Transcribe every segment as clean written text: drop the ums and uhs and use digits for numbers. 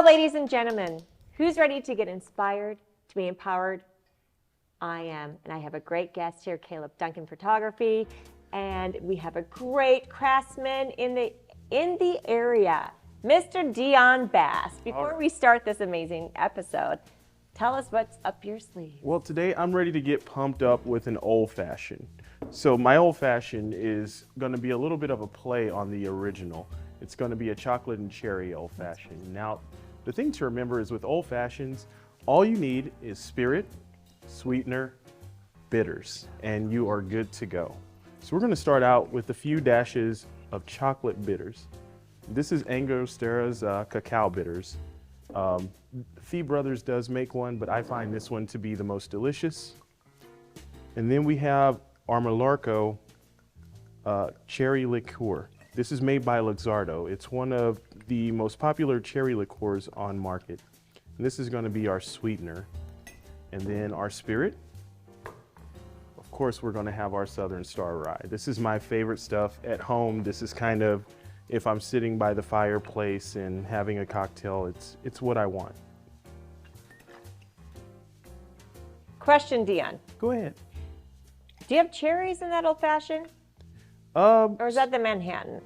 ladies and gentlemen, who's ready to get inspired, to be empowered? I am, and I have a great guest here, Kaleb, Duncan Photography, and we have a great craftsman in the area, Mr. Dion Bass. Before we start this amazing episode, tell us what's up your sleeve. Well, today I'm ready to get pumped up with an old fashioned. So my old fashioned is going to be a little bit of a play on the original. It's going to be a chocolate and cherry old fashioned. Now, the thing to remember is with old fashions, all you need is spirit, sweetener, bitters, and you are good to go. So we're going to start out with a few dashes of chocolate bitters. This is Angostera's cacao bitters. Fee Brothers does make one, but I find this one to be the most delicious. And then we have our Mallorca cherry liqueur. This is made by Luxardo. It's one of the most popular cherry liqueurs on market. And this is going to be our sweetener. And then our spirit. Of course, we're going to have our Southern Star Rye. This is my favorite stuff at home. This is kind of, if I'm sitting by the fireplace and having a cocktail, it's what I want. Question, Dion. Go ahead. Do you have cherries in that old fashioned? Or is that the Manhattan?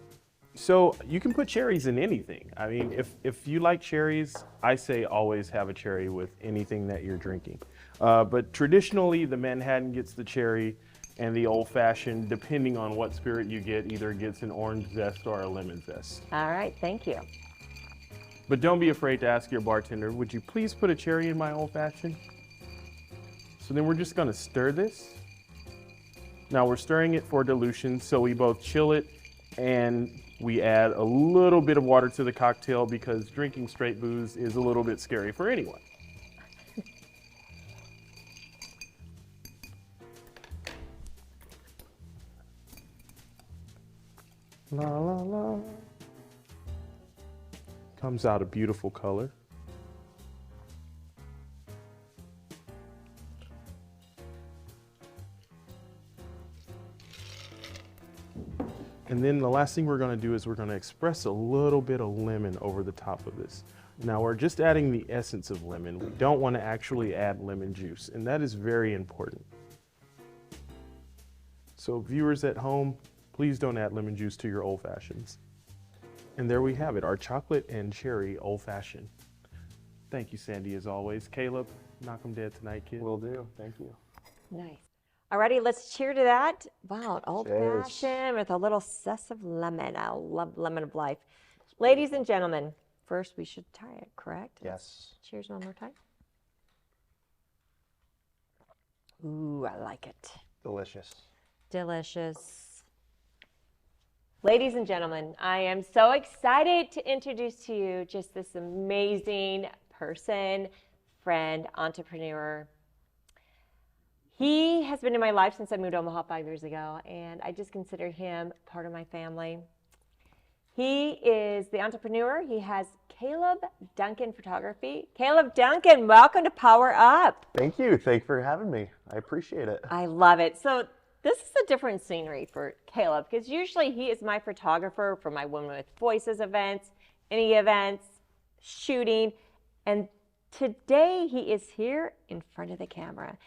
So you can put cherries in anything. I mean, if you like cherries, I say always have a cherry with anything that you're drinking. But traditionally, the Manhattan gets the cherry, and the old fashioned, depending on what spirit you get, either gets an orange zest or a lemon zest. All right, thank you. But don't be afraid to ask your bartender, would you please put a cherry in my old fashioned? So then we're just gonna stir this. Now we're stirring it for dilution, so we both chill it and we add a little bit of water to the cocktail because drinking straight booze is a little bit scary for anyone. La la la. Comes out a beautiful color. And then the last thing we're going to do is we're going to express a little bit of lemon over the top of this. Now we're just adding the essence of lemon. We don't want to actually add lemon juice, and that is very important. So viewers at home, please don't add lemon juice to your old fashions. And there we have it, our chocolate and cherry old fashioned. Thank you, Sandy, as always. Kaleb, knock 'em dead tonight, kid. Will do, thank you. Nice. Alrighty, let's cheer to that. Wow, an old Cheers. fashioned with a little zest of lemon. I love lemon of life. Ladies and gentlemen, first we should try it, correct? Yes. Cheers one more time. Ooh, I like it. Delicious. Delicious. Ladies and gentlemen, I am so excited to introduce to you just this amazing person, friend, entrepreneur. He has been in my life since I moved to Omaha 5 years ago, and I just consider him part of my family. He is the entrepreneur. He has Kaleb Duncan Photography. Kaleb Duncan, welcome to Power Up. Thank you for having me. I appreciate it. I love it. So this is a different scenery for Kaleb because usually he is my photographer for my Women with Voices events, any events, shooting, and today he is here in front of the camera.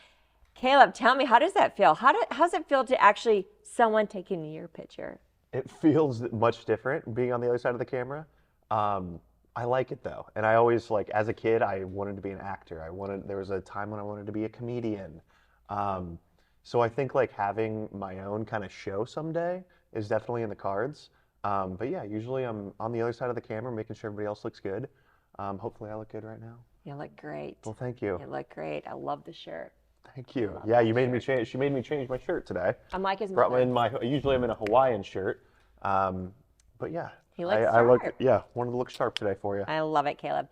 Kaleb, tell me, how does that feel? How's it feel to actually someone taking your picture? It feels much different being on the other side of the camera. I like it though. And I always, like, as a kid, I wanted to be an actor. There was a time when I wanted to be a comedian. So I think like having my own kind of show someday is definitely in the cards. But yeah, usually I'm on the other side of the camera making sure everybody else looks good. Hopefully I look good right now. You look great. Well, thank you. You look great. I love the shirt. Thank you. Yeah, you made me change. She made me change my shirt today. I'm like his Brought mother. me in usually I'm in a Hawaiian shirt. But yeah. He looks I look, sharp. yeah, wanted to look sharp today for you. I love it, Kaleb.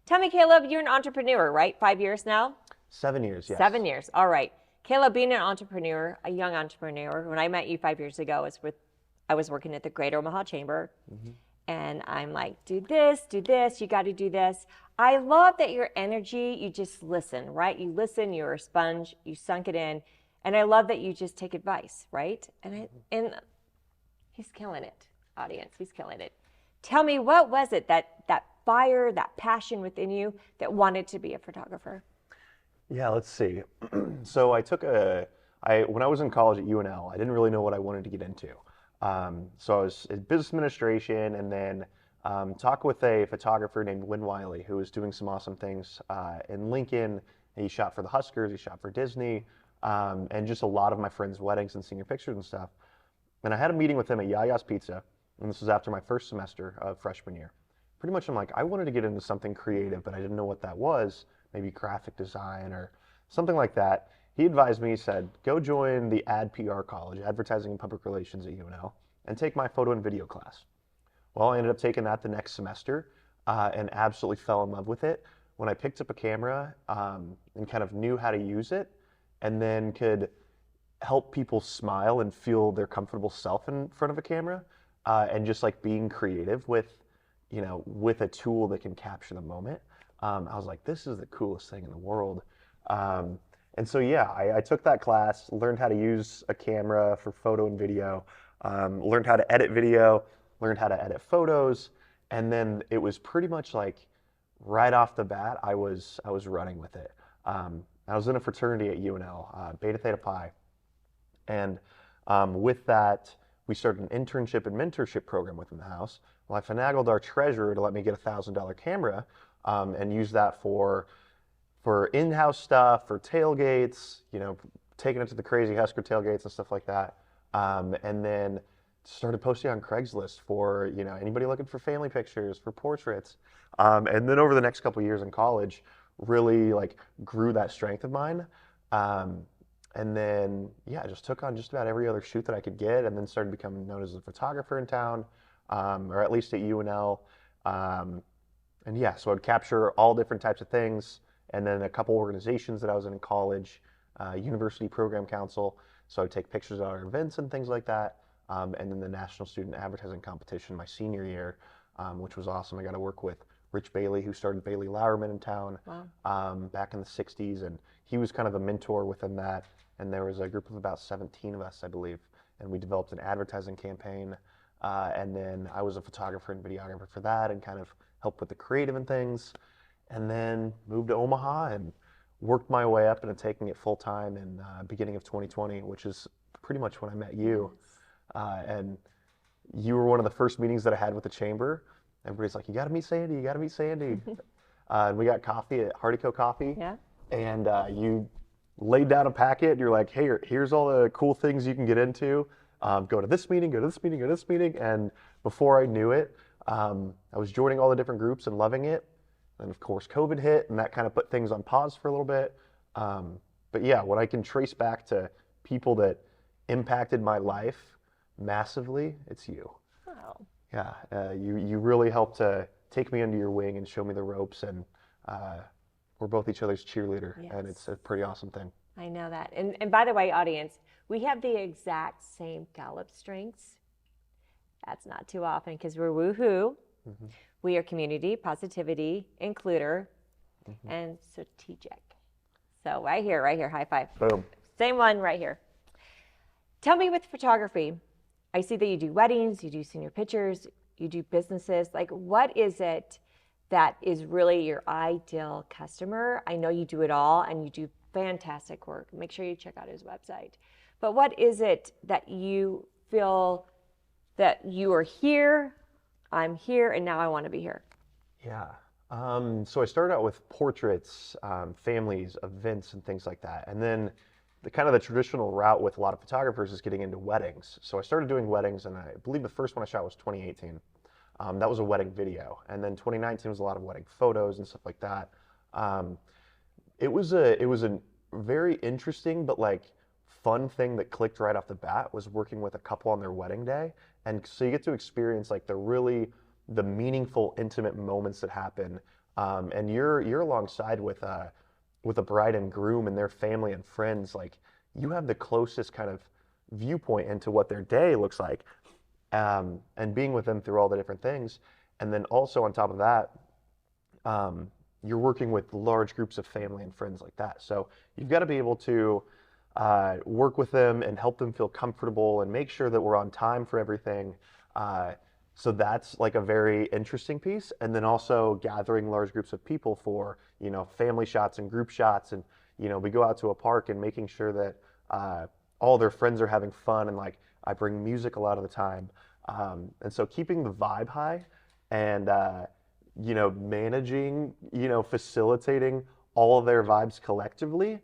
Tell me, Kaleb, you're an entrepreneur, right? 5 years now? 7 years, yes. 7 years. All right. Kaleb, being an entrepreneur, a young entrepreneur, when I met you 5 years ago, I was working at the Greater Omaha Chamber. Mm-hmm. And I'm like, do this, you got to do this. I love that your energy, you just listen, right? You listen, you're a sponge, you sunk it in. And I love that you just take advice, right? And he's killing it, audience. He's killing it. Tell me, what was it that fire, that passion within you that wanted to be a photographer? Yeah, let's see. So when I was in college at UNL, I didn't really know what I wanted to get into. So I was in business administration, and then talked with a photographer named Lynn Wiley, who was doing some awesome things in Lincoln. He shot for the Huskers, he shot for Disney, and just a lot of my friends' weddings and senior pictures and stuff. And I had a meeting with him at Yaya's Pizza, and this was after my first semester of freshman year. Pretty much I'm like, I wanted to get into something creative, but I didn't know what that was, maybe graphic design or something like that. He advised me, he said, go join the Ad PR college, Advertising and Public Relations at UNL, and take my photo and video class. Well, I ended up taking that the next semester and absolutely fell in love with it. When I picked up a camera and kind of knew how to use it, and then could help people smile and feel their comfortable self in front of a camera, and just like being creative with, with a tool that can capture the moment. I was like, this is the coolest thing in the world. And so, yeah, I took that class, learned how to use a camera for photo and video, learned how to edit video, learned how to edit photos. And then it was pretty much like right off the bat, I was running with it. I was in a fraternity at UNL, Beta Theta Pi. And with that, we started an internship and mentorship program within the house. Well, I finagled our treasurer to let me get a $1,000 camera and use that for in-house stuff, for tailgates, taking it to the crazy Husker tailgates and stuff like that. And then started posting on Craigslist for, anybody looking for family pictures, for portraits. And then over the next couple of years in college, really like grew that strength of mine. And then, yeah, I just took on just about every other shoot that I could get, and then started becoming known as a photographer in town, or at least at UNL. And yeah, so I'd capture all different types of things, and then a couple organizations that I was in college, University Program Council, so I'd take pictures at our events and things like that, and then the National Student Advertising Competition my senior year, which was awesome. I got to work with Rich Bailey, who started Bailey Lauerman in town. Wow. Back in the 60s, and he was kind of a mentor within that. And there was a group of about 17 of us, I believe, and we developed an advertising campaign. And then I was a photographer and videographer for that, and kind of helped with the creative and things. And then moved to Omaha and worked my way up into taking it full time in beginning of 2020, which is pretty much when I met you. And you were one of the first meetings that I had with the chamber. Everybody's like, you got to meet Sandy, you got to meet Sandy. And we got coffee at Hardico Coffee. Yeah. And you laid down a packet. You're like, hey, here's all the cool things you can get into. Go to this meeting, go to this meeting, go to this meeting. And before I knew it, I was joining all the different groups and loving it. And of course, COVID hit, and that kind of put things on pause for a little bit. But yeah, when I can trace back to people that impacted my life massively, it's you. Wow. Yeah, you really helped to take me under your wing and show me the ropes, and we're both each other's cheerleader, yes. And it's a pretty awesome thing. I know that. And by the way, audience, we have the exact same Kaleb strengths. That's not too often because we're woohoo. Mm-hmm. We are community, positivity, includer, mm-hmm. and strategic. So right here, high five. Boom. Same one right here. Tell me with photography, I see that you do weddings, you do senior pictures, you do businesses. Like, what is it that is really your ideal customer? I know you do it all and you do fantastic work. Make sure you check out his website. But what is it that you feel that you are here, I'm here, and now I want to be here? Yeah. So I started out with portraits, families, events, and things like that. And then the traditional route with a lot of photographers is getting into weddings. So I started doing weddings, and I believe the first one I shot was 2018. That was a wedding video. And then 2019 was a lot of wedding photos and stuff like that. It was a very interesting but like fun thing that clicked right off the bat was working with a couple on their wedding day. And so you get to experience like the meaningful, intimate moments that happen. And you're alongside with a bride and groom and their family and friends. Like, you have the closest kind of viewpoint into what their day looks like. And being with them through all the different things. And then also on top of that, you're working with large groups of family and friends like that. So you've got to be able to work with them and help them feel comfortable and make sure that we're on time for everything. So that's like a very interesting piece. And then also gathering large groups of people for, family shots and group shots. And, we go out to a park and making sure that all their friends are having fun. And like I bring music a lot of the time. And so keeping the vibe high and, managing, facilitating all of their vibes collectively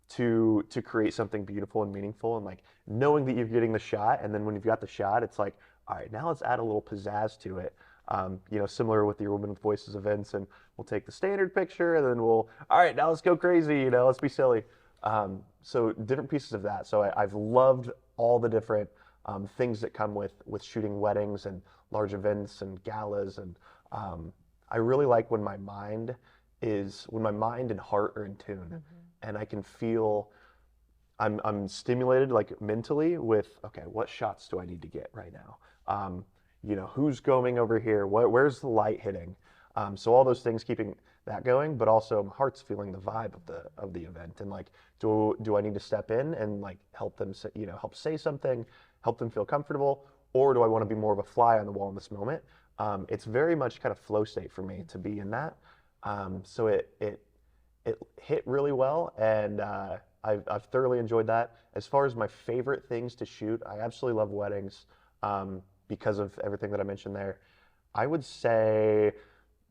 to create something beautiful and meaningful, and like knowing that you're getting the shot, and then when you've got the shot, it's like, all right, now let's add a little pizzazz to it. Similar with your Women with Voices events, and we'll take the standard picture, and then all right, now let's go crazy, let's be silly. So different pieces of that. So I've loved all the different things that come with shooting weddings and large events and galas, and I really like when my mind and heart are in tune, and I can feel I'm stimulated like mentally with, okay, what shots do I need to get right now? Who's going over here? Where's the light hitting? So all those things, keeping that going, but also my heart's feeling the vibe of the event, and like, do I need to step in and like help them say, help say something, help them feel comfortable, or do I want to be more of a fly on the wall in this moment? It's very much kind of flow state for me to be in that. So it hit really well, and I've thoroughly enjoyed that. As far as my favorite things to shoot, I absolutely love weddings because of everything that I mentioned there. I would say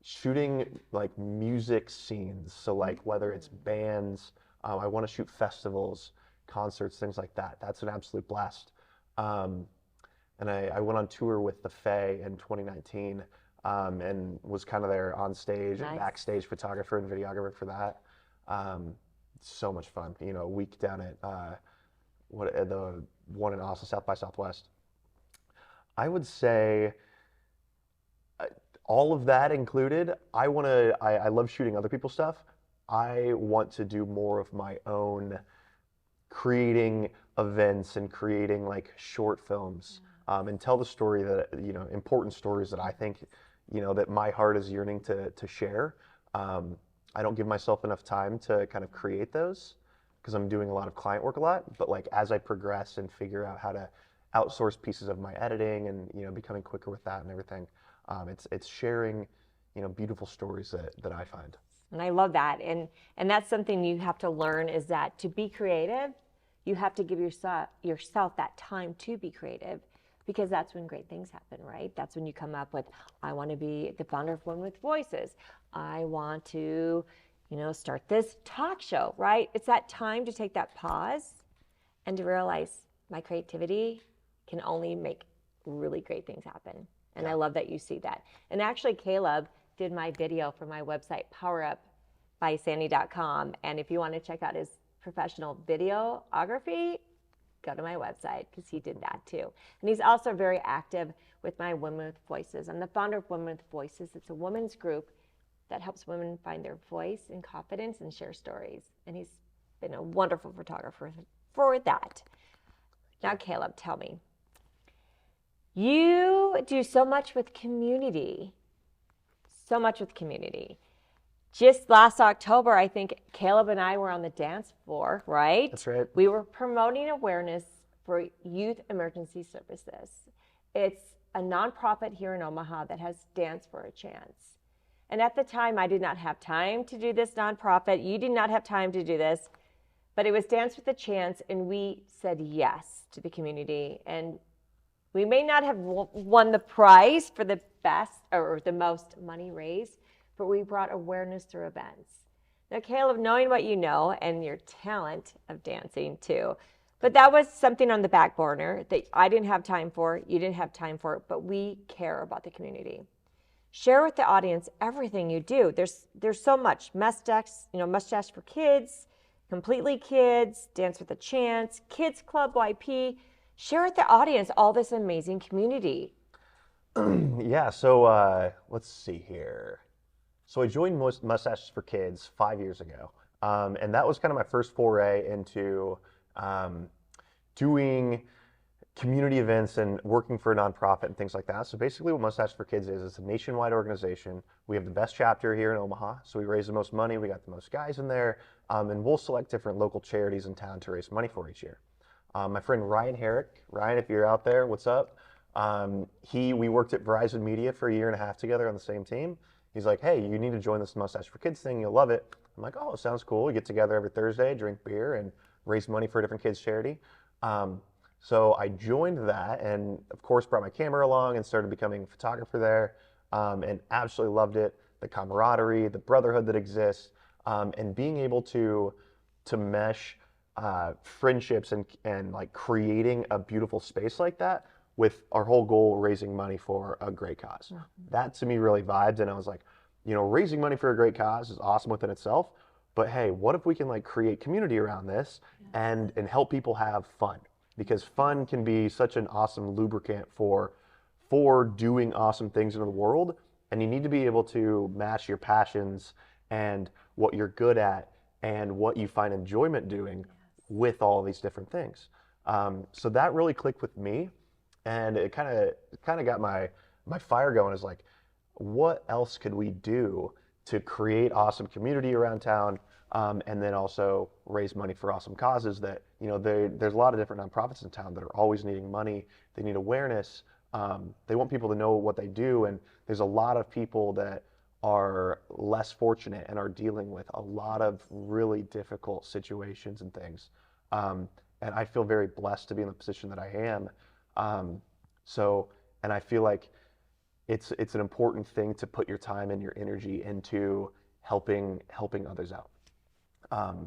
shooting like music scenes. So like whether it's bands, I want to shoot festivals, concerts, things like that. That's an absolute blast. And I went on tour with the Fae in 2019 and was kind of there on stage and backstage photographer and videographer for that. So much fun. A week down at the one in Austin, South by Southwest. I would say all of that included, I love shooting other people's stuff. I want to do more of my own creating events and creating like short films and tell the story that, important stories that I think, that my heart is yearning to share. I don't give myself enough time to kind of create those because I'm doing a lot of client work a lot, but like as I progress and figure out how to outsource pieces of my editing and, becoming quicker with that and everything, it's sharing, beautiful stories that I find. And I love that. And that's something you have to learn, is that to be creative, you have to give yourself that time to be creative, because that's when great things happen, right? That's when you come up with, I want to be the founder of Women with Voices. I want to, start this talk show, right? It's that time to take that pause and to realize my creativity can only make really great things happen. And I love that you see that. And actually, Kaleb did my video for my website, powerupbysandy.com. And if you want to check out his professional videography, go to my website, because he did that too. And he's also very active with my Women with Voices. I'm the founder of Women with Voices. It's a women's group that helps women find their voice and confidence and share stories. And he's been a wonderful photographer for that. Now, Kaleb, tell me, you do so much with community, Just last October, I think Kaleb and I were on the dance floor, right? That's right. We were promoting awareness for youth emergency services. It's a nonprofit here in Omaha that has Dance for a Chance. And at the time, I did not have time to do this nonprofit. You did not have time to do this, but it was Dance with a Chance, and we said yes to the community. And we may not have won the prize for the best or the most money raised, but we brought awareness through events. Now, Kaleb, knowing what you know and your talent of dancing too, but that was something on the back burner that I didn't have time for, you didn't have time for, but we care about the community. Share with the audience everything you do. There's so much. Mustache for Kids, Completely Kids, Dance with a Chance, Kids Club YP. Share with the audience all this amazing community. Yeah, so let's see here. So I joined Mustaches for Kids 5 years ago, and that was kind of my first foray into doing community events and working for a nonprofit and things like that. So basically what Mustaches for Kids is, it's a nationwide organization. We have the best chapter here in Omaha, so we raise the most money, we got the most guys in there, and we'll select different local charities in town to raise money for each year. My friend Ryan Herrick, Ryan, if you're out there, what's up? We worked at Verizon Media for a year and a half together on the same team. He's like, hey, you need to join this Mustache for Kids thing. You'll love it. I'm like, oh, it sounds cool. We get together every Thursday, drink beer, and raise money for a different kids charity. So I joined that, and of course brought my camera along and started becoming a photographer there, and absolutely loved it. The camaraderie, the brotherhood that exists, and being able to mesh friendships and like creating a beautiful space like that with our whole goal raising money for a great cause. That to me really vibed, and I was like, raising money for a great cause is awesome within itself, but hey, what if we can like create community around this and help people have fun? Because fun can be such an awesome lubricant for doing awesome things in the world, and you need to be able to match your passions and what you're good at and what you find enjoyment doing with all these different things. So that really clicked with me, and it kind of got my fire going. Is like, what else could we do to create awesome community around town, and then also raise money for awesome causes that, there's a lot of different nonprofits in town that are always needing money. They need awareness. They want people to know what they do, and there's a lot of people that are less fortunate and are dealing with a lot of really difficult situations and things. And I feel very blessed to be in the position that I am. And I feel like it's an important thing to put your time and your energy into helping others out.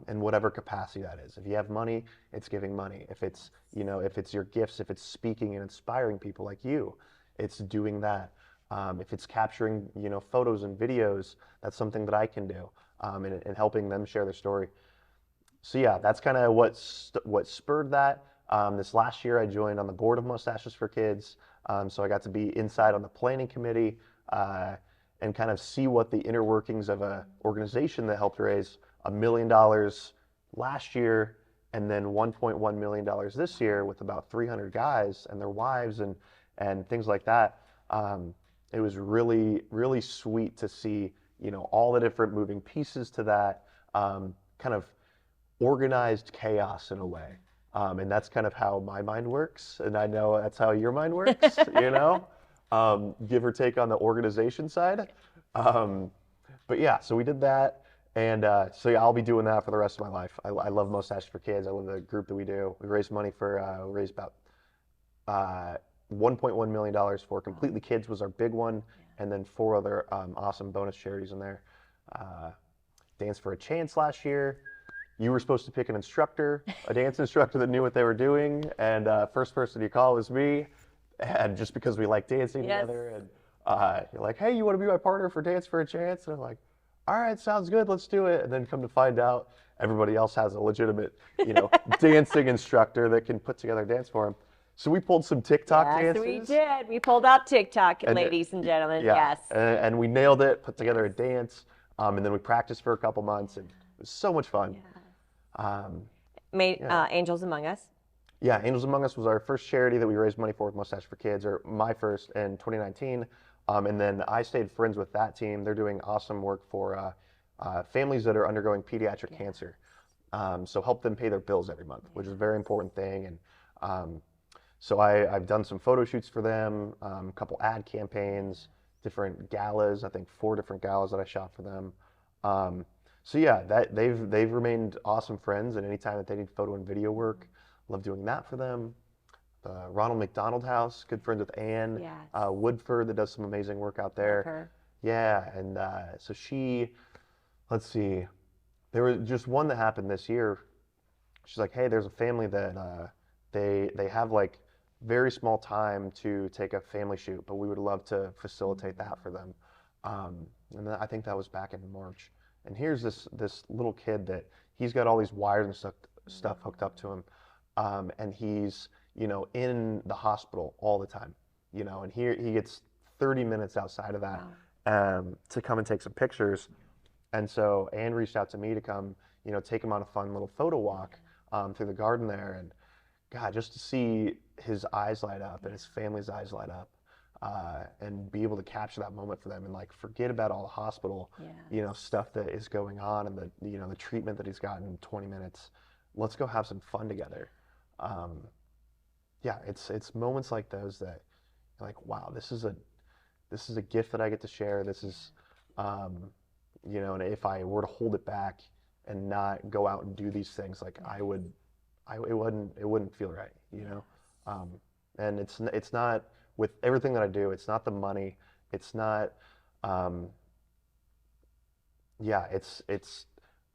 In whatever capacity that is. If you have money, it's giving money. If it's, if it's your gifts, if it's speaking and inspiring people like you, it's doing that. If it's capturing, photos and videos, that's something that I can do, and helping them share their story. So yeah, that's kind of what spurred that. This last year, I joined on the board of Mustaches for Kids, so I got to be inside on the planning committee, and kind of see what the inner workings of an organization that helped raise $1 million last year, and then $1.1 million this year with about 300 guys and their wives and things like that. It was really, really sweet to see, all the different moving pieces to that, kind of organized chaos in a way. And that's kind of how my mind works. And I know that's how your mind works, give or take on the organization side. But yeah, so we did that. And so yeah, I'll be doing that for the rest of my life. I love Mustache for Kids. I love the group that we do. We raise money for, we raised about $1.1 million for Completely Kids was our big one, and then 4 other awesome bonus charities in there. Dance for a Chance last year. You were supposed to pick an instructor, a dance instructor that knew what they were doing, and first person you call was me, and just because we like dancing together, and you're like, hey, you want to be my partner for Dance for a Chance? And I'm like, all right, sounds good, let's do it. And then come to find out, everybody else has a legitimate, dancing instructor that can put together a dance for them. So we pulled some TikTok dances. Yes, we did. We pulled out TikTok, ladies and gentlemen. Yeah, Yes. and we nailed it, put together a dance, and then we practiced for a couple months, and it was so much fun. Angels Among Us. Yeah, Angels Among Us was our first charity that we raised money for with Mustache for Kids, or my first in 2019. And then I stayed friends with that team. They're doing awesome work for families that are undergoing pediatric cancer. So help them pay their bills every month, which is a very important thing. And so I've done some photo shoots for them, a couple ad campaigns, different galas. I think 4 different galas that I shot for them. So yeah, they've remained awesome friends. And anytime that they need photo and video work, love doing that for them. Ronald McDonald House, good friends with Anne. Yes. Woodford, that does some amazing work out there. Love her. Yeah, and so let's see, there was just one that happened this year. She's like, hey, there's a family that they have like very small time to take a family shoot, but we would love to facilitate that for them. And then I think that was back in March. And here's this little kid that he's got all these wires and stuff hooked up to him, and he's in the hospital all the time, and here he gets 30 minutes outside of that to come and take some pictures. And so Anne reached out to me to come, take him on a fun little photo walk through the garden there. And God, just to see his eyes light up and his family's eyes light up, and be able to capture that moment for them and like forget about all the hospital, stuff that is going on and the treatment that he's gotten in 20 minutes. Let's go have some fun together. Yeah, it's moments like those that, like, wow, this is a gift that I get to share. This is, you know, and if I were to hold it back and not go out and do these things, like it wouldn't feel right, you know. And it's not with everything that I do. It's not the money. It's not. Yeah, it's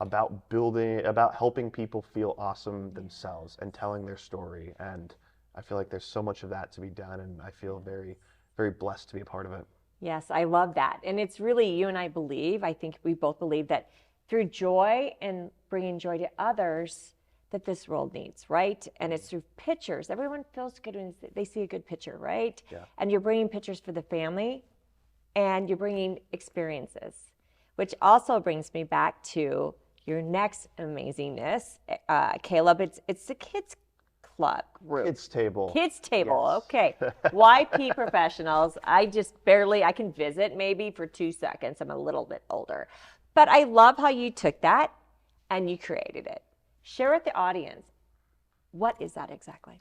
about about helping people feel awesome themselves and telling their story. And I feel like there's so much of that to be done, and I feel very, very blessed to be a part of it. Yes, I love that. And it's really, you and I believe, I think we both believe that through joy and bringing joy to others, that this world needs, right? And it's through pictures. Everyone feels good when they see a good picture, right? Yeah. And you're bringing pictures for the family, and you're bringing experiences, which also brings me back to your next amazingness, Kaleb. It's the kids club group. Kids table. Kids table. Yes. Okay. YP professionals. I can visit maybe for 2 seconds. I'm a little bit older, but I love how you took that and you created it. Share with the audience. What is that exactly?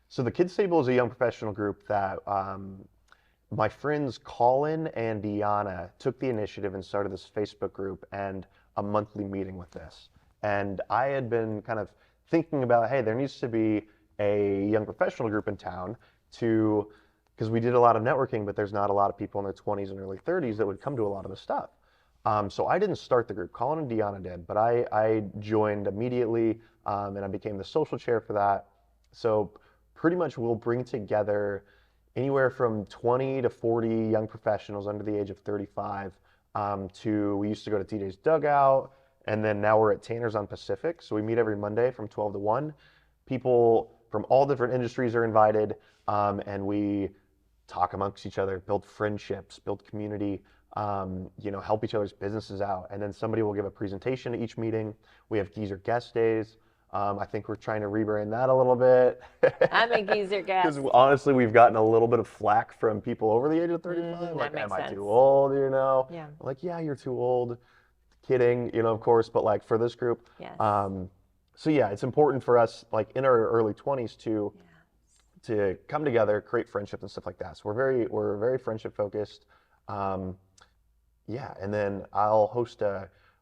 So the Kids Table is a young professional group that my friends Colin and Deanna took the initiative and started this Facebook group and a monthly meeting with this. And I had been kind of thinking about, hey, there needs to be a young professional group in town because we did a lot of networking, but there's not a lot of people in their 20s and early 30s that would come to a lot of the stuff. So I didn't start the group. Colin and Deanna did, but I joined immediately, and I became the social chair for that. So pretty much we'll bring together anywhere from 20 to 40 young professionals under the age of 35 we used to go to TJ's Dugout, and then now we're at Tanner's on Pacific. So we meet every Monday from 12 to 1. People from all different industries are invited, and we talk amongst each other, build friendships, build community, help each other's businesses out. And then somebody will give a presentation at each meeting. We have Geezer Guest Days. I think we're trying to rebrand that a little bit. I'm a Geezer guest. Because honestly, we've gotten a little bit of flack from people over the age of 35. Like, am I too old, you know? Yeah. I'm like, yeah, you're too old. Kidding, you know, of course. But like for this group, Yes. so yeah, it's important for us, like in our early 20s, to come together, create friendships and stuff like that. So we're very friendship focused. And then I'll host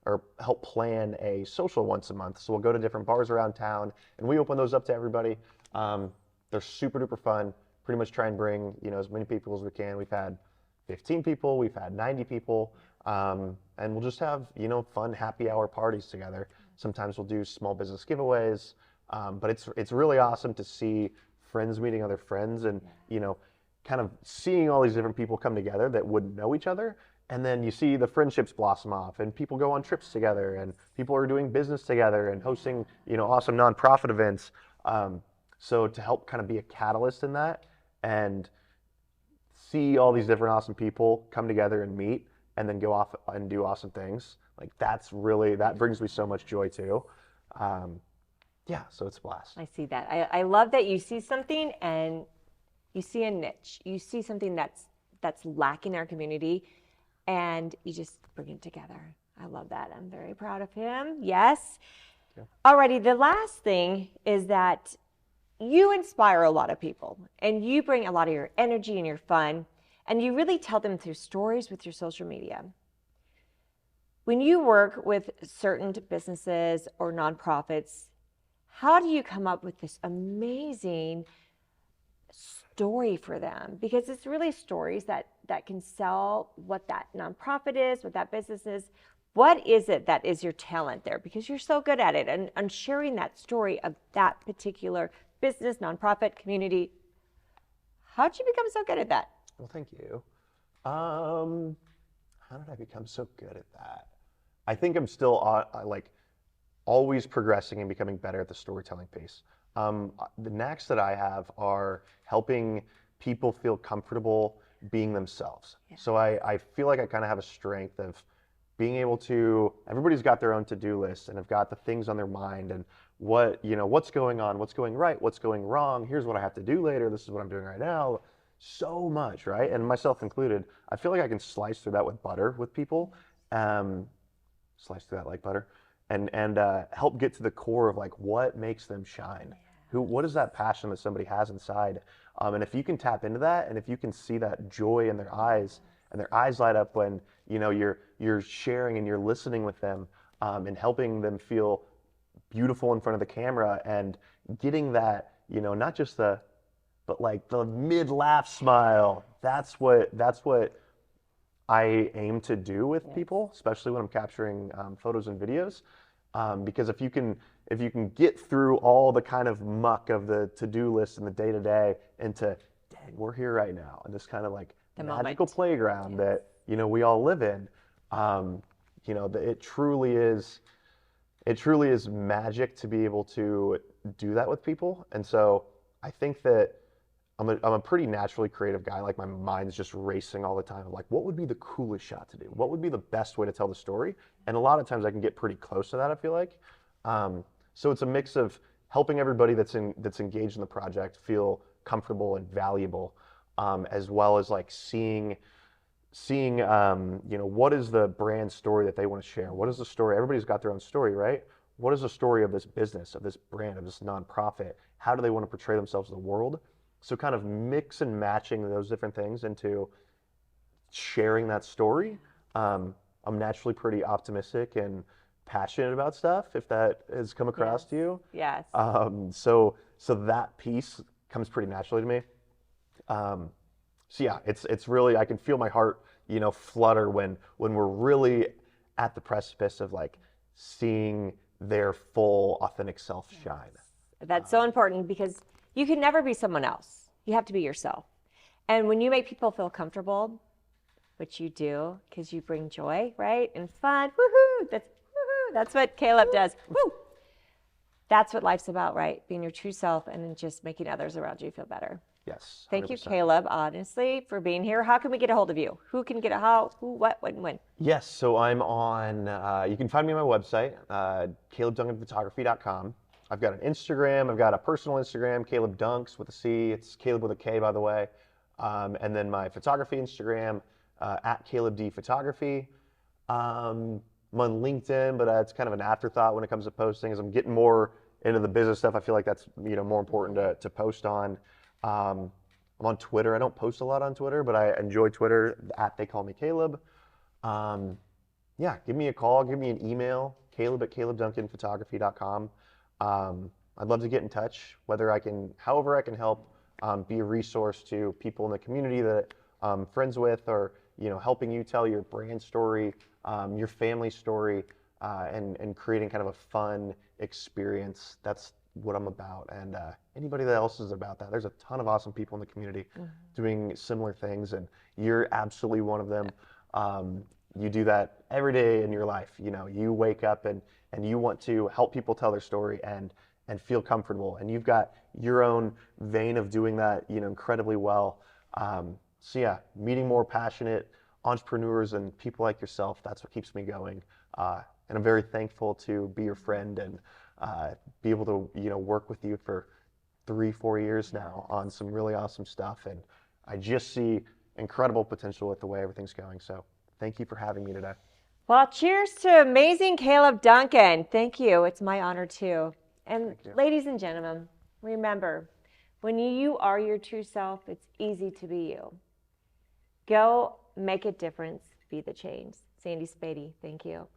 or help plan a social once a month. So we'll go to different bars around town and we open those up to everybody. They're super duper fun. Pretty much try and bring, as many people as we can. We've had 15 people, we've had 90 people, and we'll just have, fun happy hour parties together. Sometimes we'll do small business giveaways, but it's really awesome to see friends meeting other friends and, kind of seeing all these different people come together that wouldn't know each other. And then you see the friendships blossom off and people go on trips together and people are doing business together and hosting, awesome nonprofit events. So to help kind of be a catalyst in that and see all these different awesome people come together and meet and then go off and do awesome things, like that brings me so much joy too. So it's a blast. I see that. I love that you see something and you see a niche. You see something that's lacking in our community and you just bring it together. I love that. I'm very proud of him. Yes. Yeah. Alrighty, the last thing is that you inspire a lot of people and you bring a lot of your energy and your fun and you really tell them through stories with your social media. When you work with certain businesses or nonprofits, how do you come up with this amazing story for them? Because it's really stories that can sell what that nonprofit is, what that business is. What is it that is your talent there? Because you're so good at it and sharing that story of that particular business, nonprofit, community. How did you become so good at that? Well, thank you. How did I become so good at that? I think I'm still always progressing and becoming better at the storytelling piece. The knacks that I have are helping people feel comfortable being themselves. Yeah. So I feel like I kind of have a strength of being able to, everybody's got their own to-do list and have got the things on their mind and what's going on, what's going right, what's going wrong, here's what I have to do later, this is what I'm doing right now. So much, right? And myself included. I feel like I can slice through that with butter with people. Slice through that like butter. And help get to the core of like what makes them shine. What is that passion that somebody has inside? And if you can tap into that, and if you can see that joy in their eyes, and their eyes light up when you're sharing and you're listening with them, and helping them feel beautiful in front of the camera, and getting that, not just but like the mid-laugh smile. That's what I aim to do with people, especially when I'm capturing photos and videos. Because if you can get through all the kind of muck of the to-do list and the day-to-day into, dang, we're here right now, and this kind of like The magical moment. playground that we all live in, it truly is magic to be able to do that with people. And so I think that I'm a pretty naturally creative guy. Like, my mind's just racing all the time. I'm like, what would be the coolest shot to do? What would be the best way to tell the story? And a lot of times I can get pretty close to that, I feel like. So it's a mix of helping everybody that's engaged in the project feel comfortable and valuable, as well as like seeing what is the brand story that they want to share? What is the story? Everybody's got their own story, right? What is the story of this business, of this brand, of this nonprofit? How do they want to portray themselves in the world? So kind of mix and matching those different things into sharing that story. I'm naturally pretty optimistic and passionate about stuff, if that has come across to you. Yes. So that piece comes pretty naturally to me. So yeah, it's really, I can feel my heart, flutter when we're really at the precipice of like seeing their full authentic self shine. That's so important, because you can never be someone else. You have to be yourself. And when you make people feel comfortable, which you do, because you bring joy, right? And fun, woohoo! That's what Kaleb does. Woo! That's what life's about, right? Being your true self and then just making others around you feel better. Yes. 100%. Thank you, Kaleb, honestly, for being here. How can we get a hold of you? Who can get a how, who, what, when? Yes, so I'm on, you can find me on my website, KalebDuncanPhotography.com. I've got an Instagram. I've got a personal Instagram, Kaleb Dunks with a C. It's Kaleb with a K, by the way. And then my photography Instagram, at Kaleb D Photography. I'm on LinkedIn, but it's kind of an afterthought when it comes to posting. As I'm getting more into the business stuff, I feel like that's more important to post on. I'm on Twitter. I don't post a lot on Twitter, but I enjoy Twitter. At They Call Me Kaleb. Yeah, give me a call. Give me an email, Kaleb@KalebDuncanPhotography.com. I'd love to get in touch, however I can help, be a resource to people in the community that I'm friends with, or helping you tell your brand story, your family story, and creating kind of a fun experience. That's what I'm about. And anybody that else is about that. There's a ton of awesome people in the community doing similar things, and you're absolutely one of them. You do that every day in your life. You wake up and you want to help people tell their story and feel comfortable. And you've got your own vein of doing that, incredibly well. So yeah, meeting more passionate entrepreneurs and people like yourself, that's what keeps me going. And I'm very thankful to be your friend and be able to, work with you for 3-4 years now on some really awesome stuff. And I just see incredible potential with the way everything's going. So thank you for having me today. Well, cheers to amazing Kaleb Duncan. Thank you. It's my honor too. And ladies and gentlemen, remember, when you are your true self, it's easy to be you. Go make a difference, be the change. Sandy Spady, thank you.